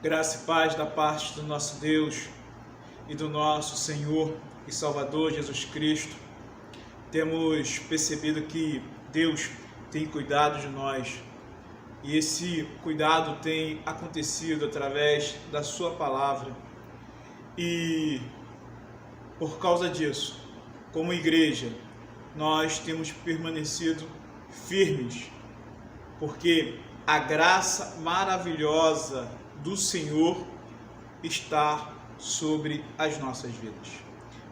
Graça e paz da parte do nosso Deus e do nosso Senhor e Salvador Jesus Cristo. Temos percebido que Deus tem cuidado de nós e esse cuidado tem acontecido através da sua palavra. E por causa disso, como igreja, nós temos permanecido firmes, porque a graça maravilhosa do Senhor está sobre as nossas vidas.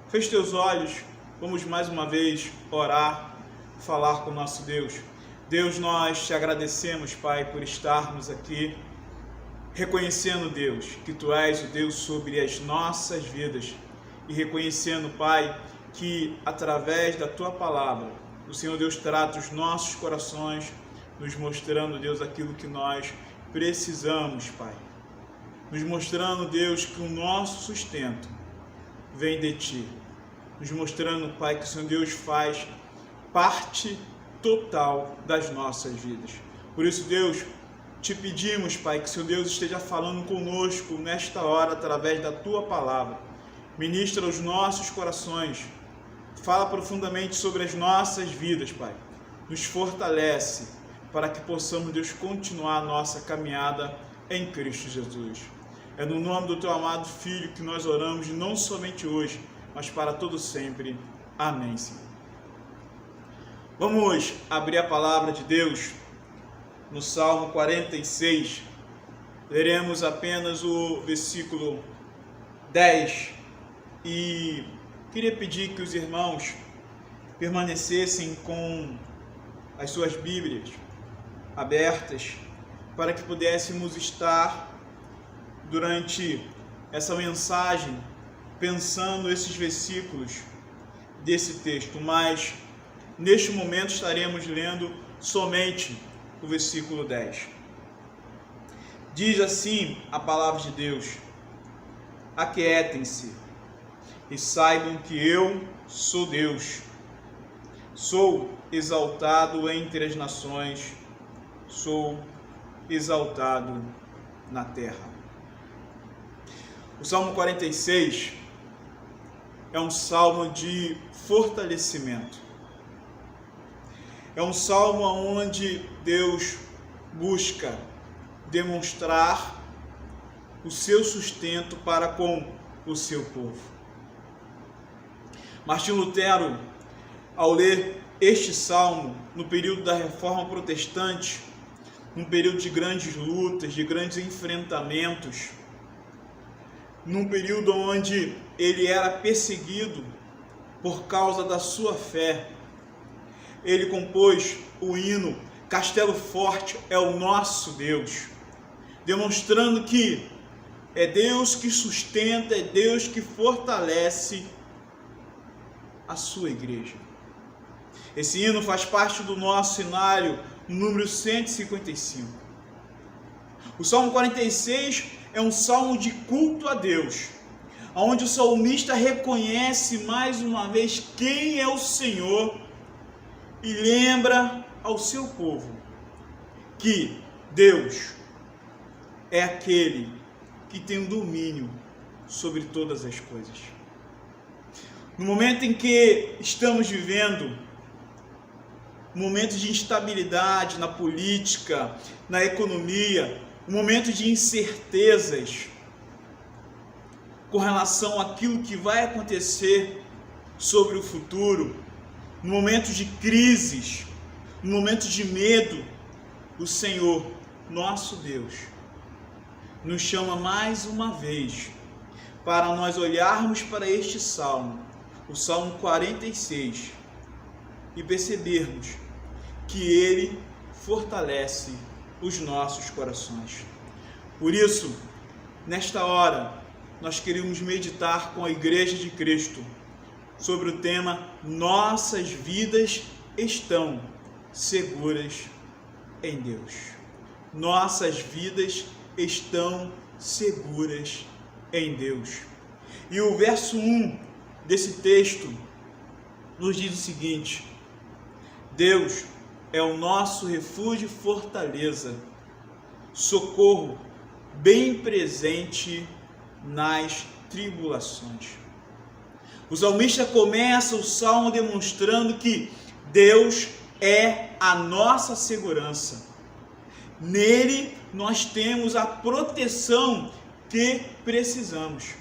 Feche teus olhos, vamos mais uma vez orar, falar com o nosso Deus. Deus, nós te agradecemos, Pai, por estarmos aqui, reconhecendo, Deus, que Tu és o Deus sobre as nossas vidas e reconhecendo, Pai, que através da Tua palavra, o Senhor Deus trata os nossos corações, nos mostrando, Deus, aquilo que nós precisamos, Pai. Nos mostrando, Deus, que o nosso sustento vem de Ti. Nos mostrando, Pai, que o Senhor Deus faz parte total das nossas vidas. Por isso, Deus, te pedimos, Pai, que o Senhor Deus esteja falando conosco nesta hora através da Tua palavra. Ministra os nossos corações. Fala profundamente sobre as nossas vidas, Pai. Nos fortalece para que possamos, Deus, continuar a nossa caminhada em Cristo Jesus. É no nome do Teu amado Filho que nós oramos, não somente hoje, mas para todo sempre. Amém, Senhor. Vamos abrir a palavra de Deus no Salmo 46. Leremos apenas o versículo 10 e queria pedir que os irmãos permanecessem com as suas Bíblias abertas para que pudéssemos estar durante essa mensagem pensando esses versículos desse texto, mas neste momento estaremos lendo somente o versículo 10. Diz assim a palavra de Deus: aquietem-se e saibam que eu sou Deus. Sou exaltado entre as nações, sou exaltado na terra. O Salmo 46 é um salmo de fortalecimento. É um salmo onde Deus busca demonstrar o seu sustento para com o seu povo. Martinho Lutero, ao ler este salmo no período da Reforma Protestante, num período de grandes lutas, de grandes enfrentamentos, num período onde ele era perseguido por causa da sua fé, ele compôs o hino Castelo Forte é o nosso Deus, demonstrando que é Deus que sustenta, é Deus que fortalece a sua igreja. Esse hino faz parte do nosso cenário número 155. O Salmo 46 é um salmo de culto a Deus, onde o salmista reconhece mais uma vez quem é o Senhor e lembra ao seu povo que Deus é aquele que tem o domínio sobre todas as coisas. No momento em que estamos vivendo um momento de instabilidade na política, na economia, um momento de incertezas com relação àquilo que vai acontecer sobre o futuro, no momento de crises, no momento de medo, o Senhor, nosso Deus, nos chama mais uma vez para nós olharmos para este salmo, o Salmo 46, e percebermos que ele fortalece os nossos corações. Por isso, nesta hora, nós queremos meditar com a Igreja de Cristo sobre o tema Nossas vidas estão seguras em Deus. Nossas vidas estão seguras em Deus. E o verso 1 desse texto nos diz o seguinte: Deus é o nosso refúgio e fortaleza, socorro bem presente nas tribulações. O salmista começa o salmo demonstrando que Deus é a nossa segurança. Nele nós temos a proteção que precisamos.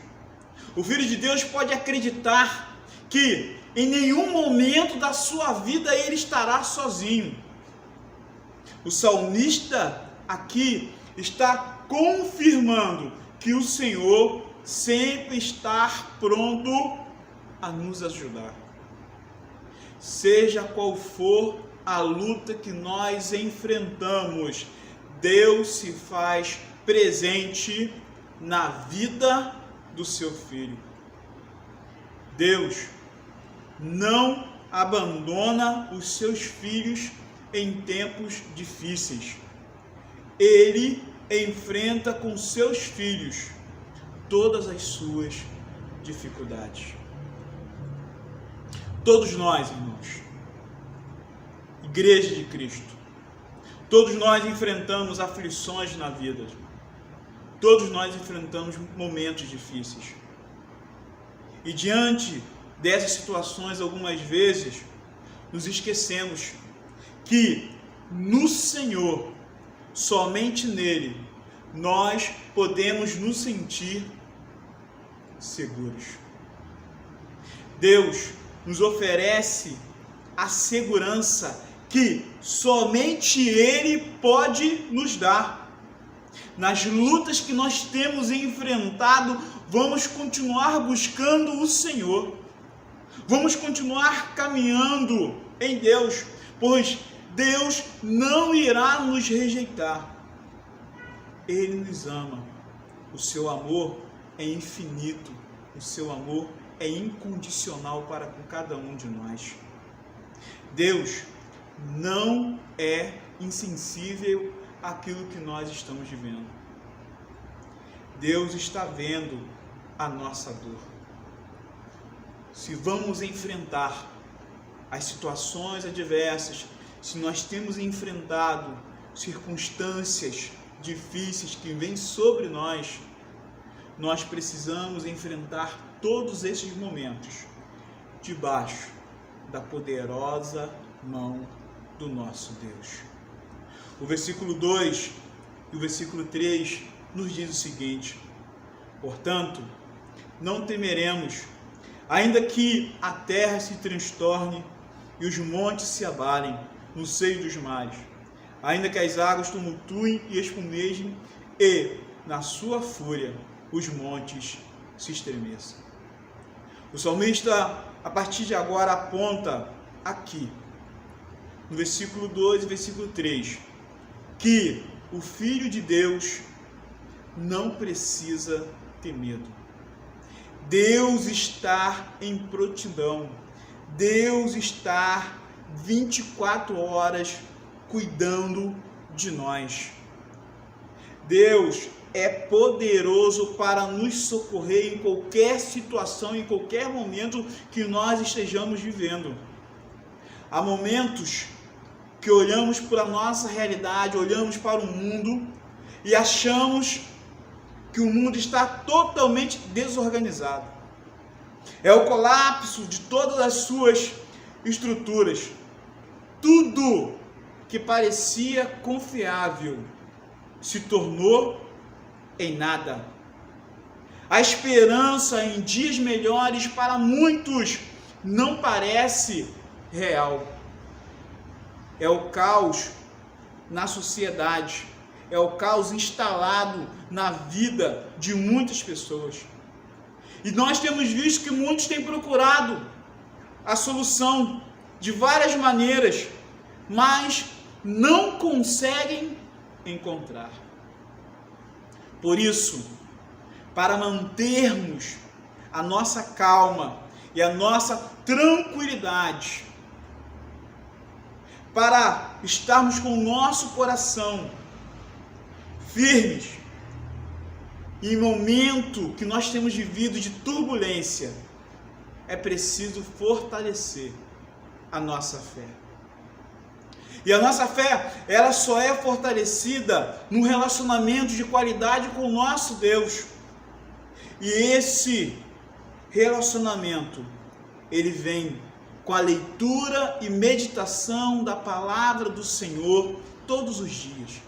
O Filho de Deus pode acreditar que em nenhum momento da sua vida ele estará sozinho. O salmista aqui está confirmando que o Senhor sempre está pronto a nos ajudar. Seja qual for a luta que nós enfrentamos, Deus se faz presente na vida do seu filho. Deus não abandona os seus filhos em tempos difíceis. Ele enfrenta com seus filhos todas as suas dificuldades. Todos nós, irmãos, Igreja de Cristo, todos nós enfrentamos aflições na vida. Todos nós enfrentamos momentos difíceis. E diante dessas situações, algumas vezes, nos esquecemos que no Senhor, somente nele, nós podemos nos sentir seguros. Deus nos oferece a segurança que somente Ele pode nos dar. Nas lutas que nós temos enfrentado, vamos continuar buscando o Senhor. Vamos continuar caminhando em Deus, pois Deus não irá nos rejeitar. Ele nos ama. O seu amor é infinito. O seu amor é incondicional para com cada um de nós. Deus não é insensível àquilo que nós estamos vivendo. Deus está vendo a nossa dor. Se vamos enfrentar as situações adversas, se nós temos enfrentado circunstâncias difíceis que vêm sobre nós, nós precisamos enfrentar todos esses momentos debaixo da poderosa mão do nosso Deus. O versículo 2 e o versículo 3 nos diz o seguinte: portanto, não temeremos, ainda que a terra se transtorne e os montes se abalem no seio dos mares, ainda que as águas tumultuem e espumejem e, na sua fúria, os montes se estremeçam. O salmista, a partir de agora, aponta aqui, no versículo 2 e versículo 3, que o Filho de Deus não precisa ter medo. Deus está em prontidão. Deus está 24 horas cuidando de nós. Deus é poderoso para nos socorrer em qualquer situação, em qualquer momento que nós estejamos vivendo. Há momentos que olhamos para a nossa realidade, olhamos para o mundo e achamos que o mundo está totalmente desorganizado. É o colapso de todas as suas estruturas. Tudo que parecia confiável se tornou em nada. A esperança em dias melhores para muitos não parece real. É o caos na sociedade, é o caos instalado na vida de muitas pessoas. E nós temos visto que muitos têm procurado a solução de várias maneiras, mas não conseguem encontrar. Por isso, para mantermos a nossa calma e a nossa tranquilidade, para estarmos com o nosso coração firmes em momento que nós temos vivido de turbulência, é preciso fortalecer a nossa fé. E a nossa fé, ela só é fortalecida num relacionamento de qualidade com o nosso Deus. E esse relacionamento, ele vem com a leitura e meditação da palavra do Senhor todos os dias,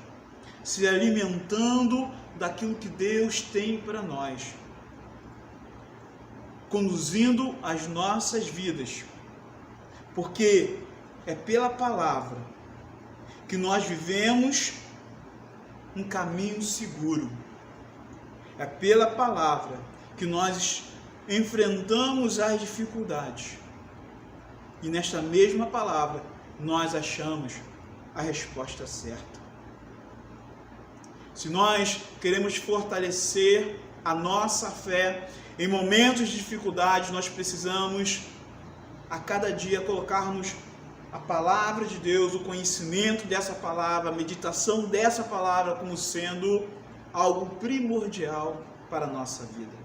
se alimentando daquilo que Deus tem para nós, conduzindo as nossas vidas, porque é pela palavra que nós vivemos um caminho seguro, é pela palavra que nós enfrentamos as dificuldades, e nesta mesma palavra nós achamos a resposta certa. Se nós queremos fortalecer a nossa fé em momentos de dificuldade, nós precisamos a cada dia colocarmos a palavra de Deus, o conhecimento dessa palavra, a meditação dessa palavra como sendo algo primordial para a nossa vida.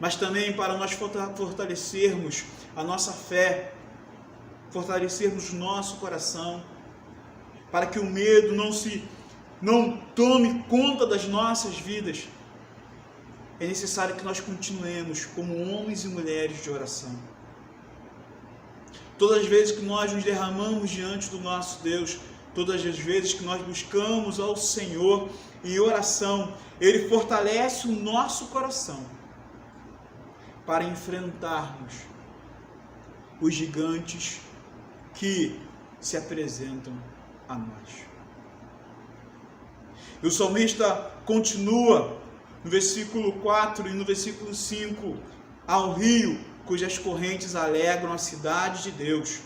Mas também para nós fortalecermos a nossa fé, fortalecermos nosso coração, para que o medo não tome conta das nossas vidas, é necessário que nós continuemos como homens e mulheres de oração. Todas as vezes que nós nos derramamos diante do nosso Deus, todas as vezes que nós buscamos ao Senhor em oração, Ele fortalece o nosso coração para enfrentarmos os gigantes que se apresentam a nós. E o salmista continua no versículo 4 e no versículo 5, ao rio cujas correntes alegram a cidade de Deus,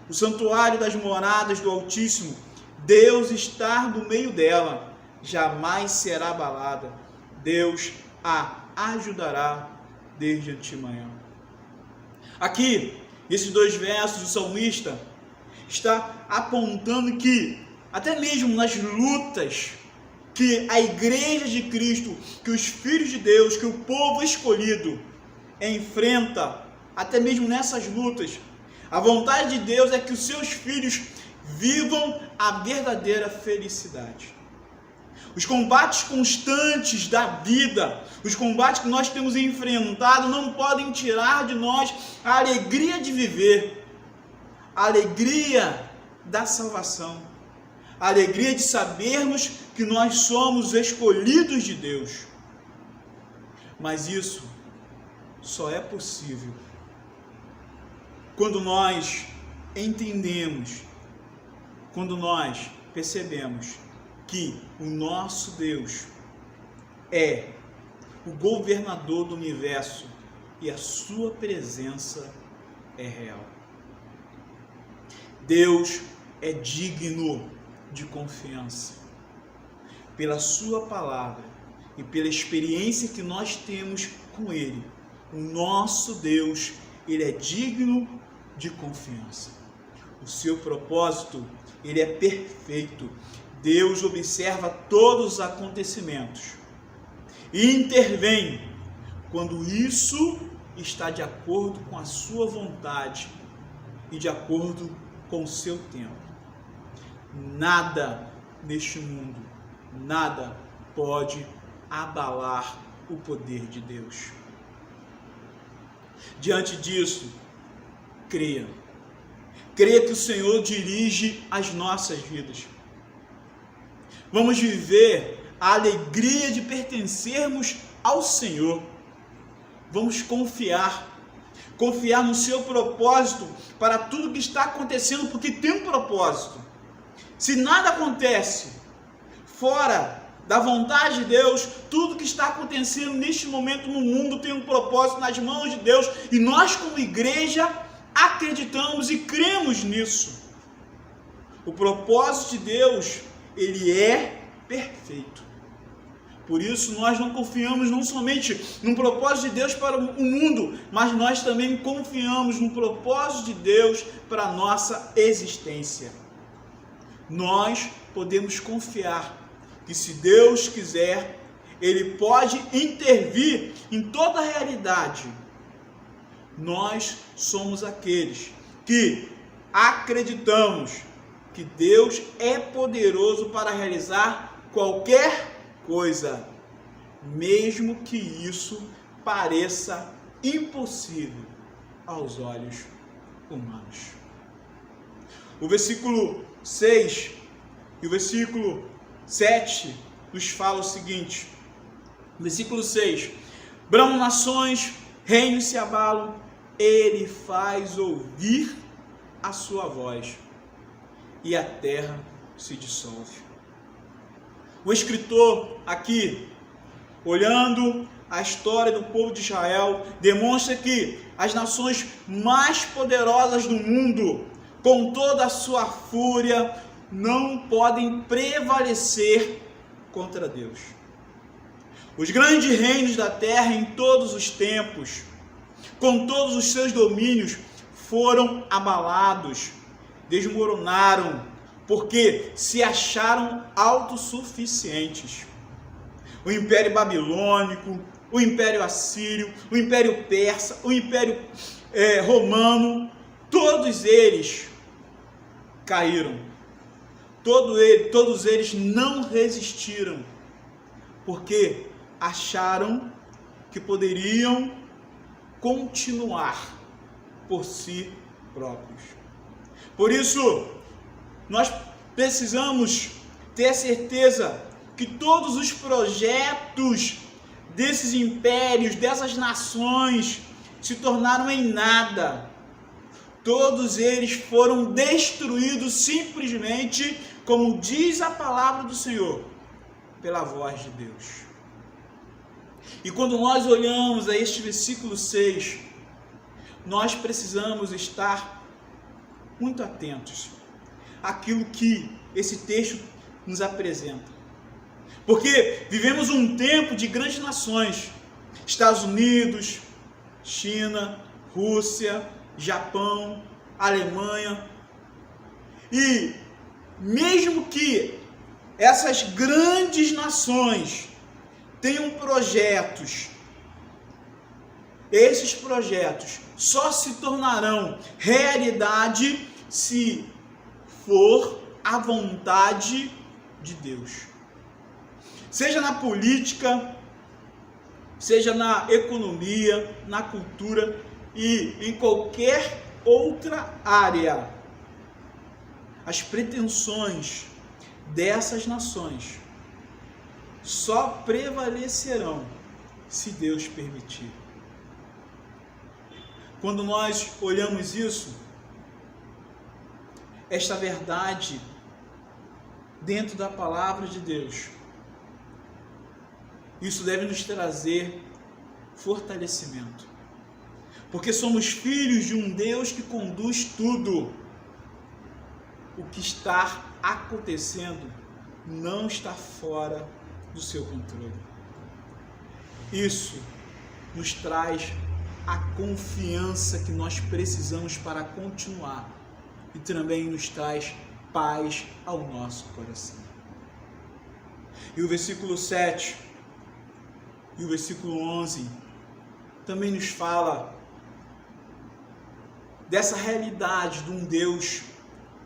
o santuário das moradas do Altíssimo, Deus está no meio dela, jamais será abalada, Deus a ajudará desde antemanhã. Aqui, nesses dois versos, o salmista está apontando que, até mesmo nas lutas que a igreja de Cristo, que os filhos de Deus, que o povo escolhido enfrenta, até mesmo nessas lutas, a vontade de Deus é que os seus filhos vivam a verdadeira felicidade. Os combates constantes da vida, os combates que nós temos enfrentado, não podem tirar de nós a alegria de viver, a alegria da salvação, a alegria de sabermos que nós somos escolhidos de Deus. Mas isso só é possível quando nós entendemos, quando nós percebemos que o nosso Deus é o governador do universo e a sua presença é real. Deus é digno de confiança. Pela sua palavra e pela experiência que nós temos com Ele, o nosso Deus, Ele é digno de confiança. O seu propósito, Ele é perfeito. Deus observa todos os acontecimentos e intervém quando isso está de acordo com a sua vontade e de acordo com o seu tempo. Nada neste mundo, nada pode abalar o poder de Deus. Diante disso, creia. Creia que o Senhor dirige as nossas vidas. Vamos viver a alegria de pertencermos ao Senhor. Vamos confiar no seu propósito para tudo que está acontecendo, porque tem um propósito. Se nada acontece fora da vontade de Deus, tudo que está acontecendo neste momento no mundo tem um propósito nas mãos de Deus, e nós como igreja acreditamos e cremos nisso. O propósito de Deus, ele é perfeito. Por isso nós não confiamos não somente no propósito de Deus para o mundo, mas nós também confiamos no propósito de Deus para a nossa existência. Nós podemos confiar que, se Deus quiser, Ele pode intervir em toda a realidade. Nós somos aqueles que acreditamos que Deus é poderoso para realizar qualquer coisa, mesmo que isso pareça impossível aos olhos humanos. O versículo 6 e o versículo 7 nos fala o seguinte, versículo 6: bramam nações, reinos se abalam, ele faz ouvir a sua voz e a terra se dissolve. O escritor aqui, olhando a história do povo de Israel, demonstra que as nações mais poderosas do mundo, com toda a sua fúria, não podem prevalecer contra Deus. Os grandes reinos da terra em todos os tempos, com todos os seus domínios, foram abalados, desmoronaram, porque se acharam autossuficientes. O Império Babilônico, o Império Assírio, o Império Persa, o Império Romano, todos eles caíram. Todos eles não resistiram, porque acharam que poderiam continuar por si próprios. Por isso, nós precisamos ter certeza que todos os projetos desses impérios, dessas nações, se tornaram em nada. Todos eles foram destruídos simplesmente, como diz a palavra do Senhor, pela voz de Deus. E quando nós olhamos a este versículo 6, nós precisamos estar muito atentos àquilo que esse texto nos apresenta. Porque vivemos um tempo de grandes nações, Estados Unidos, China, Rússia, Japão, Alemanha. E mesmo que essas grandes nações tenham projetos, esses projetos só se tornarão realidade se for a vontade de Deus. Seja na política, seja na economia, na cultura e em qualquer outra área, as pretensões dessas nações só prevalecerão se Deus permitir. Quando nós olhamos isso, esta verdade dentro da palavra de Deus, isso deve nos trazer fortalecimento, porque somos filhos de um Deus que conduz tudo. O que está acontecendo não está fora do seu controle. Isso nos traz a confiança que nós precisamos para continuar e também nos traz paz ao nosso coração. E o versículo 7 e o versículo 11 também nos fala dessa realidade de um Deus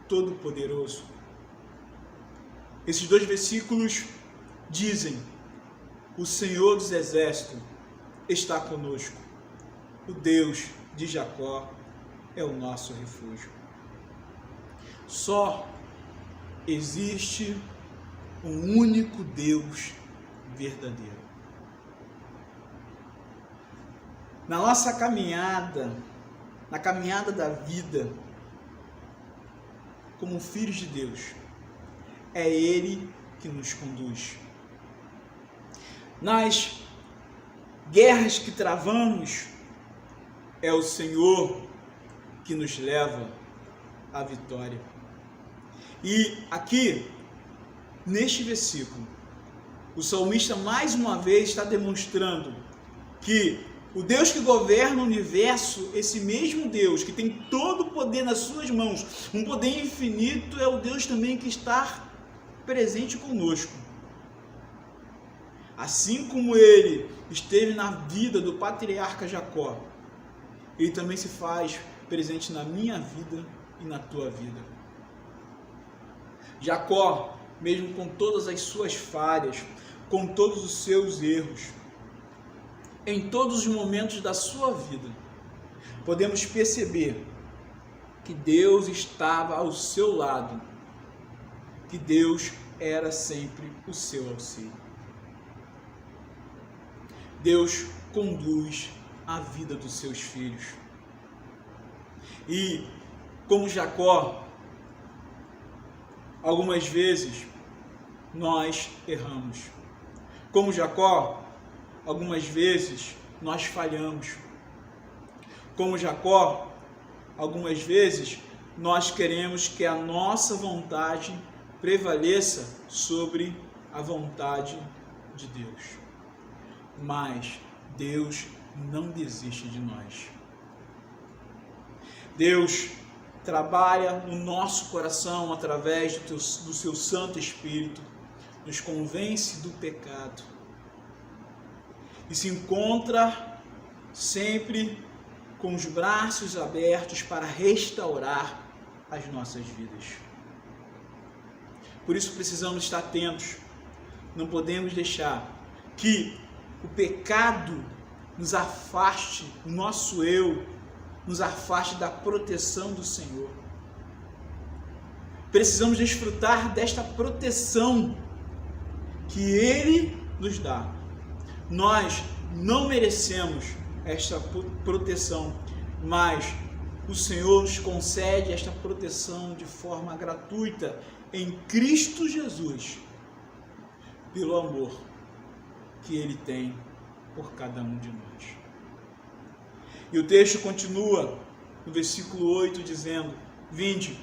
Todo-Poderoso. Esses dois versículos dizem: o Senhor dos Exércitos está conosco, o Deus de Jacó é o nosso refúgio. Só existe um único Deus verdadeiro. Na nossa caminhada, na caminhada da vida, como filhos de Deus, é Ele que nos conduz. Nas guerras que travamos, é o Senhor que nos leva à vitória. E aqui, neste versículo, o salmista mais uma vez está demonstrando que o Deus que governa o universo, esse mesmo Deus que tem todo o poder nas suas mãos, um poder infinito, é o Deus também que está presente conosco. Assim como Ele esteve na vida do patriarca Jacó, Ele também se faz presente na minha vida e na tua vida. Jacó, mesmo com todas as suas falhas, com todos os seus erros, em todos os momentos da sua vida, podemos perceber que Deus estava ao seu lado, que Deus era sempre o seu auxílio. Deus conduz a vida dos seus filhos. E, como Jacó, algumas vezes nós erramos. Como Jacó, algumas vezes nós falhamos. Como Jacó, algumas vezes nós queremos que a nossa vontade prevaleça sobre a vontade de Deus. Mas Deus não desiste de nós. Deus trabalha no nosso coração através do seu Santo Espírito, nos convence do pecado e se encontra sempre com os braços abertos para restaurar as nossas vidas. Por isso precisamos estar atentos. Não podemos deixar que o pecado nos afaste, o nosso eu, nos afaste da proteção do Senhor. Precisamos desfrutar desta proteção que Ele nos dá. Nós não merecemos esta proteção, mas o Senhor nos concede esta proteção de forma gratuita em Cristo Jesus, pelo amor que Ele tem por cada um de nós. E o texto continua no versículo 8 dizendo: vinde,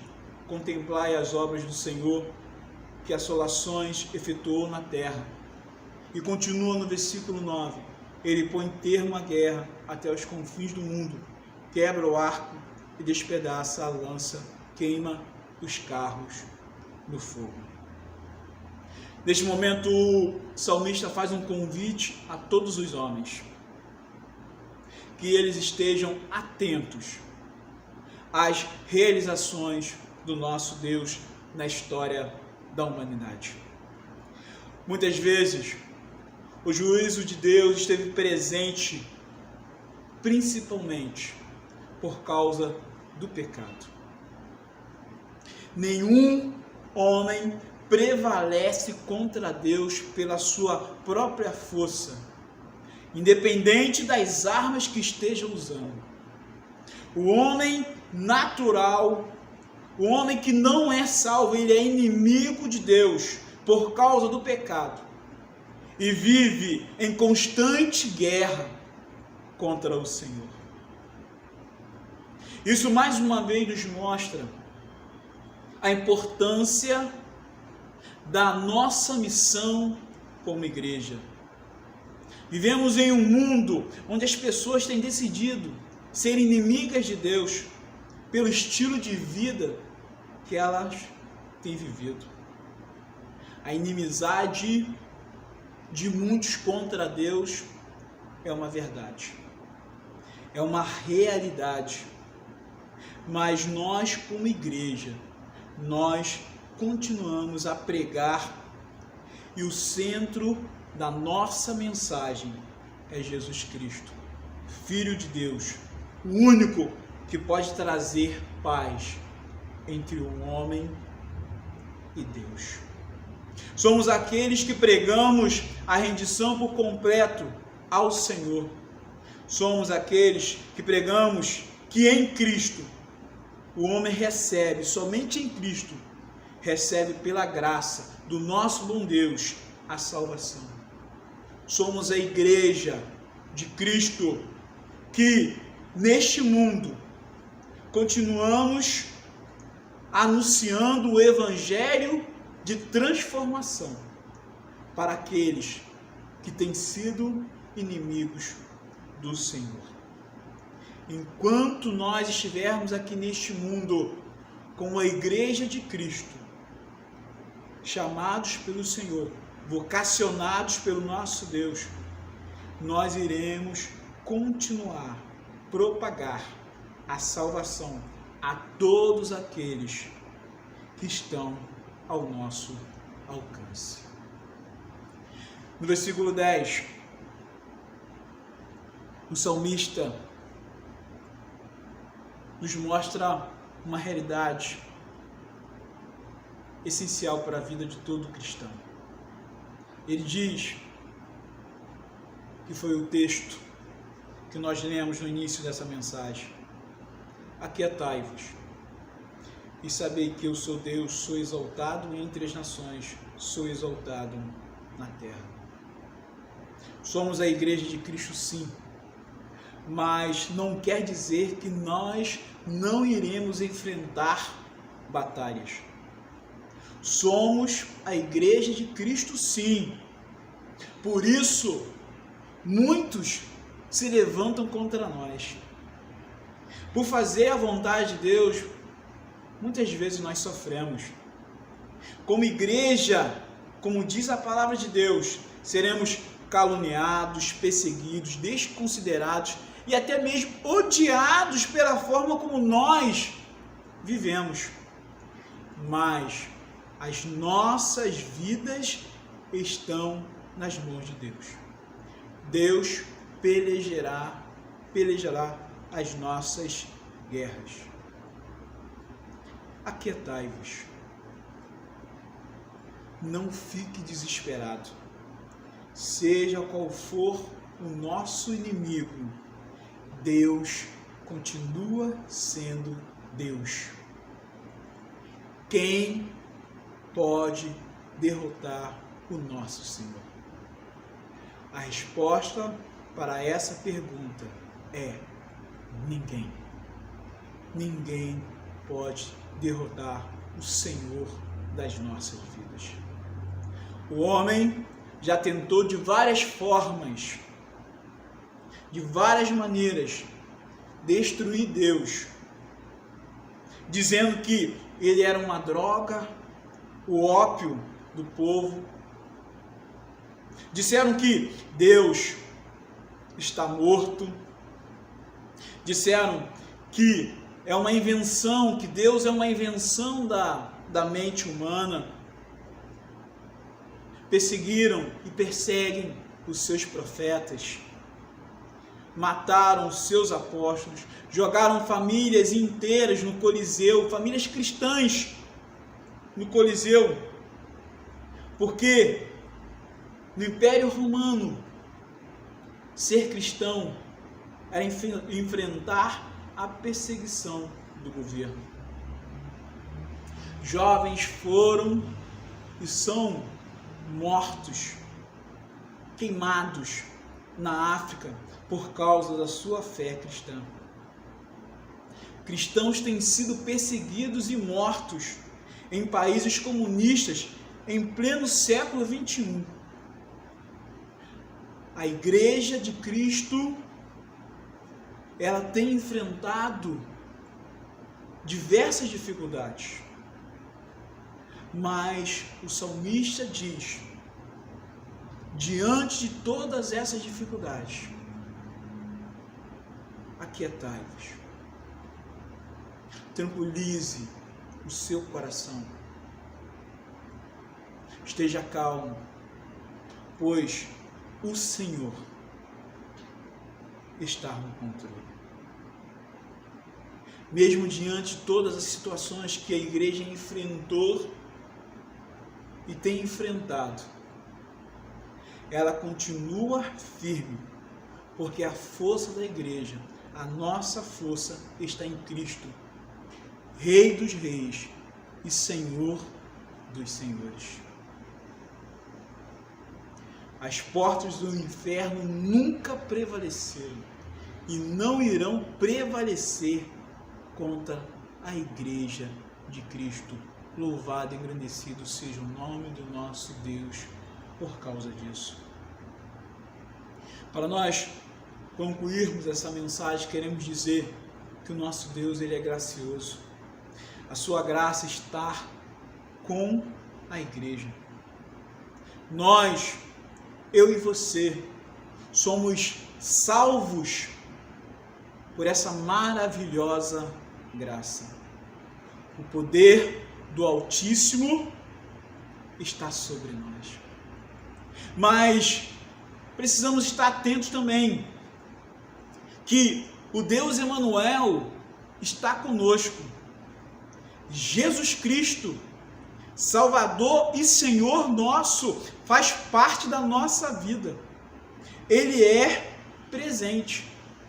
contemplai as obras do Senhor, que assolações efetuou na terra. E continua no versículo 9: ele põe termo à guerra até os confins do mundo, quebra o arco e despedaça a lança, queima os carros no fogo. Neste momento, o salmista faz um convite a todos os homens, que eles estejam atentos às realizações do nosso Deus na história da humanidade. Muitas vezes, o juízo de Deus esteve presente principalmente por causa do pecado. Nenhum homem prevalece contra Deus pela sua própria força, independente das armas que esteja usando. O homem natural, o homem que não é salvo, ele é inimigo de Deus por causa do pecado e vive em constante guerra contra o Senhor. Isso mais uma vez nos mostra a importância da nossa missão como igreja. Vivemos em um mundo onde as pessoas têm decidido ser inimigas de Deus pelo estilo de vida que elas têm vivido. A inimizade de muitos contra Deus é uma verdade, é uma realidade. Mas nós, como igreja, nós continuamos a pregar e o centro da nossa mensagem é Jesus Cristo, Filho de Deus, o único que pode trazer paz entre o homem e Deus. Somos aqueles que pregamos a rendição por completo ao Senhor. Somos aqueles que pregamos que em Cristo o homem recebe, somente em Cristo, recebe pela graça do nosso bom Deus a salvação. Somos a igreja de Cristo que neste mundo continuamos anunciando o evangelho de transformação para aqueles que têm sido inimigos do Senhor. Enquanto nós estivermos aqui neste mundo como a igreja de Cristo, chamados pelo Senhor, vocacionados pelo nosso Deus, nós iremos continuar a propagar a salvação a todos aqueles que estão ao nosso alcance. No versículo 10, o salmista nos mostra uma realidade essencial para a vida de todo cristão. Ele diz, que foi o texto que nós lemos no início dessa mensagem: aquietai-vos e sabei que eu sou Deus, sou exaltado entre as nações, sou exaltado na terra. Somos a igreja de Cristo, sim, mas não quer dizer que nós não iremos enfrentar batalhas. Somos a igreja de Cristo, sim. Por isso, muitos se levantam contra nós. Por fazer a vontade de Deus, muitas vezes nós sofremos. Como igreja, como diz a palavra de Deus, seremos caluniados, perseguidos, desconsiderados e até mesmo odiados pela forma como nós vivemos. Mas as nossas vidas estão nas mãos de Deus. Deus pelejará as nossas guerras. Aquietai-vos. Não fique desesperado. Seja qual for o nosso inimigo, Deus continua sendo Deus. Quem pode derrotar o nosso Senhor? A resposta para essa pergunta é ninguém. Ninguém pode derrotar o Senhor das nossas vidas. O homem já tentou de várias formas, de várias maneiras, destruir Deus, dizendo que ele era uma droga, o ópio do povo. Disseram que Deus está morto. Disseram que é uma invenção, que Deus é uma invenção da mente humana. Perseguiram e perseguem os seus profetas. Mataram os seus apóstolos. Jogaram famílias inteiras no Coliseu, famílias cristãs no Coliseu. Porque no Império Romano, ser cristão era enfrentar a perseguição do governo. Jovens foram e são mortos, queimados na África por causa da sua fé cristã. Cristãos têm sido perseguidos e mortos em países comunistas em pleno século XXI. A Igreja de Cristo, ela tem enfrentado diversas dificuldades. Mas o salmista diz, diante de todas essas dificuldades, aquietai-vos, tranquilize o seu coração, esteja calmo, pois o Senhor está no controle. Mesmo diante de todas as situações que a igreja enfrentou e tem enfrentado, ela continua firme, porque a força da igreja, a nossa força está em Cristo, Rei dos reis e Senhor dos senhores. As portas do inferno nunca prevaleceram e não irão prevalecer contra a igreja de Cristo. Louvado e engrandecido seja o nome do nosso Deus por causa disso. Para nós concluirmos essa mensagem, queremos dizer que o nosso Deus, ele é gracioso. A sua graça está com a igreja. Nós, eu e você, somos salvos por essa maravilhosa graça. O poder do Altíssimo está sobre nós. Mas precisamos estar atentos também que o Deus Emanuel está conosco. Jesus Cristo, Salvador e Senhor nosso, faz parte da nossa vida. Ele é presente.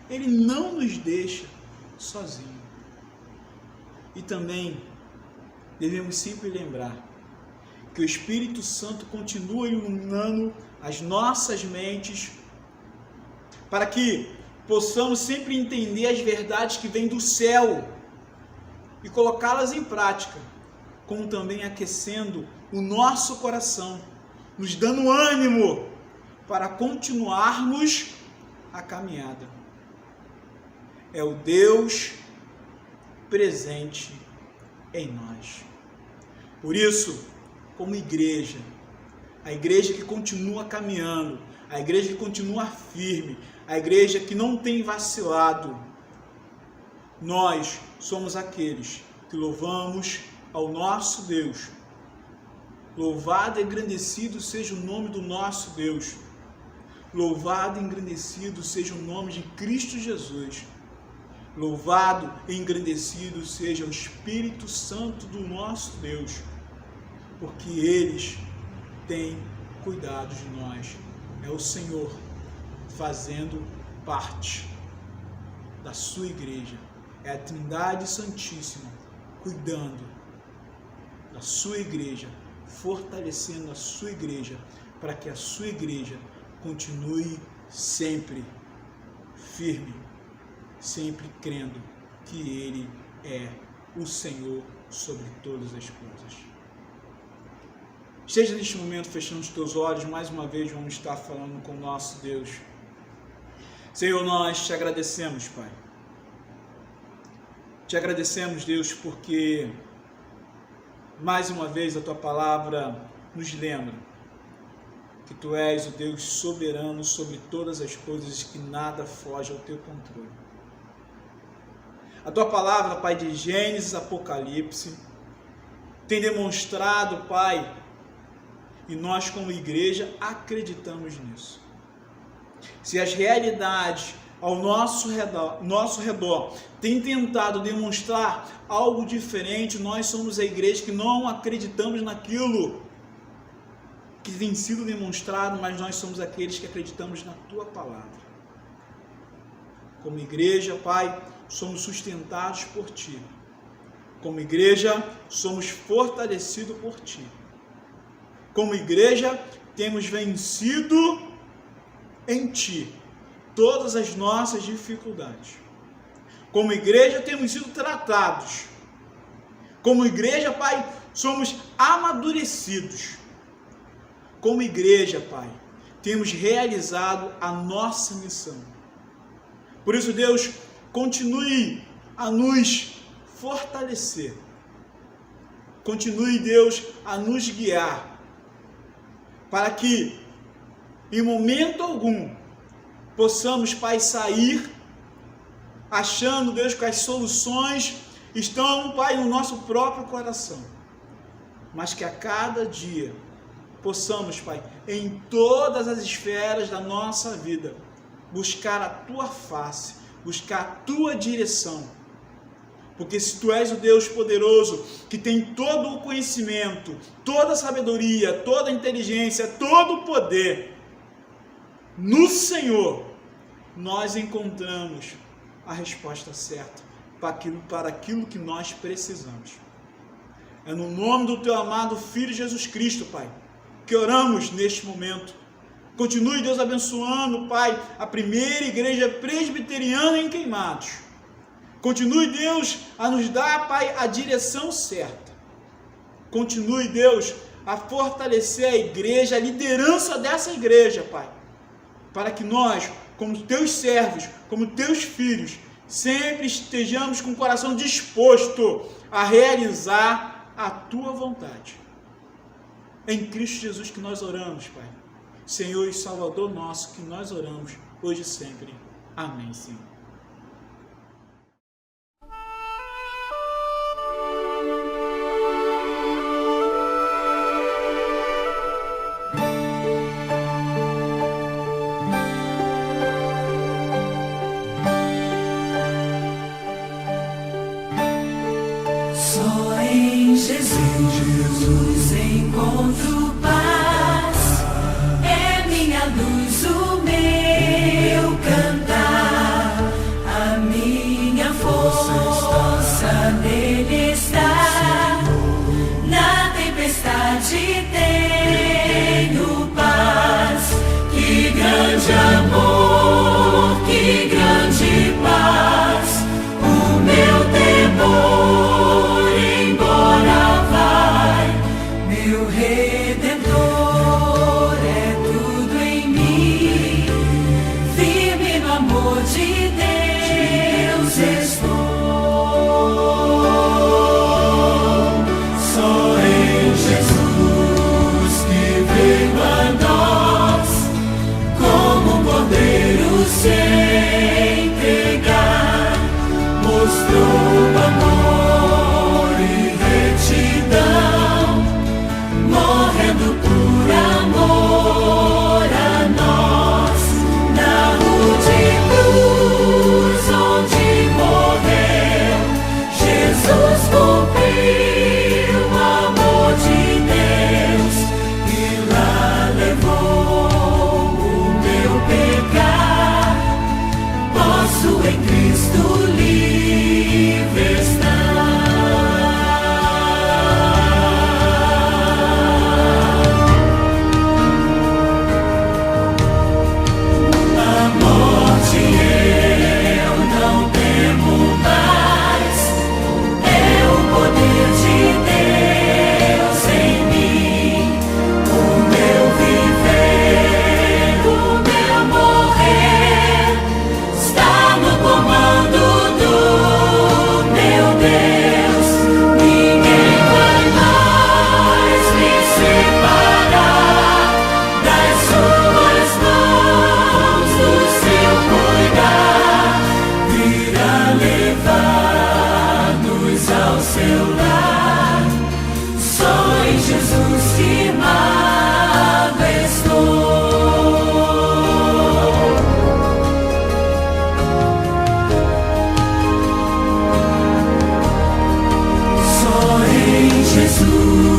Ele não nos deixa sozinhos. E também devemos sempre lembrar que o Espírito Santo continua iluminando as nossas mentes para que possamos sempre entender as verdades que vêm do céu e colocá-las em prática, como também aquecendo o nosso coração, nos dando ânimo para continuarmos a caminhada. É o Deus presente em nós. Por isso, como igreja, a igreja que continua caminhando, a igreja que continua firme, a igreja que não tem vacilado, nós somos aqueles que louvamos ao nosso Deus. Louvado e engrandecido seja o nome do nosso Deus. Louvado e engrandecido seja o nome de Cristo Jesus. Louvado e engrandecido seja o Espírito Santo do nosso Deus, porque eles têm cuidado de nós. É o Senhor fazendo parte da sua igreja. É a Trindade Santíssima cuidando da sua igreja, fortalecendo a sua igreja, para que a sua igreja continue sempre firme, sempre crendo que Ele é o Senhor sobre todas as coisas. Esteja neste momento fechando os teus olhos, mais uma vez vamos estar falando com o nosso Deus. Senhor, nós te agradecemos, Pai. Te agradecemos, Deus, porque mais uma vez a Tua Palavra nos lembra que Tu és o Deus soberano sobre todas as coisas, que nada foge ao Teu controle. A Tua Palavra, Pai, de Gênesis, Apocalipse, tem demonstrado, Pai, e nós como igreja acreditamos nisso. Se as realidades ao nosso redor têm tentado demonstrar algo diferente, nós somos a igreja que não acreditamos naquilo que tem sido demonstrado, mas nós somos aqueles que acreditamos na Tua Palavra. Como igreja, Pai, somos sustentados por Ti. Como igreja, somos fortalecidos por Ti. Como igreja, temos vencido em Ti todas as nossas dificuldades. Como igreja, temos sido tratados. Como igreja, Pai, somos amadurecidos. Como igreja, Pai, temos realizado a nossa missão. Por isso, Deus, continue a nos fortalecer. Continue, Deus, a nos guiar, para que, em momento algum, possamos, Pai, sair achando, Deus, que as soluções estão, Pai, no nosso próprio coração, mas que a cada dia possamos, Pai, em todas as esferas da nossa vida, buscar a Tua face, buscar a Tua direção. Porque se Tu és o Deus poderoso, que tem todo o conhecimento, toda a sabedoria, toda a inteligência, todo o poder, no Senhor, nós encontramos a resposta certa para aquilo que nós precisamos. É no nome do Teu amado Filho Jesus Cristo, Pai, que oramos neste momento. Continue, Deus, abençoando, Pai, a primeira igreja presbiteriana em Queimados. Continue, Deus, a nos dar, Pai, a direção certa. Continue, Deus, a fortalecer a igreja, a liderança dessa igreja, Pai, para que nós, como Teus servos, como Teus filhos, sempre estejamos com o coração disposto a realizar a Tua vontade. Em Cristo Jesus que nós oramos, Pai. Senhor e Salvador nosso, que nós oramos hoje e sempre. Amém, Senhor. Só em Jesus encontro paz, é minha luz, o meu cantar, a minha força nele está. Na tempestade tenho paz, que grande amor, que grande paz, o meu temor embora vai, meu Redentor é tudo em mim, firme no amor de Deus estou. Só em Jesus que veio a nós, como um cordeiro se entregar, mostrou amor e retidão, morrendo por amor a nós, na rude cruz onde morreu, Jesus cumpriu o amor de Deus e lá levou o meu pecar. Posso em Cristo livre estar. A morte eu não temo mais, é o poder de Deus em mim. O meu viver, o meu morrer está no comando do meu Deus. Ninguém vai mais me separar das suas mãos, do seu cuidar. Virá levar-nos ao seu lar. Só em Jesus firmado estou. Só em Jesus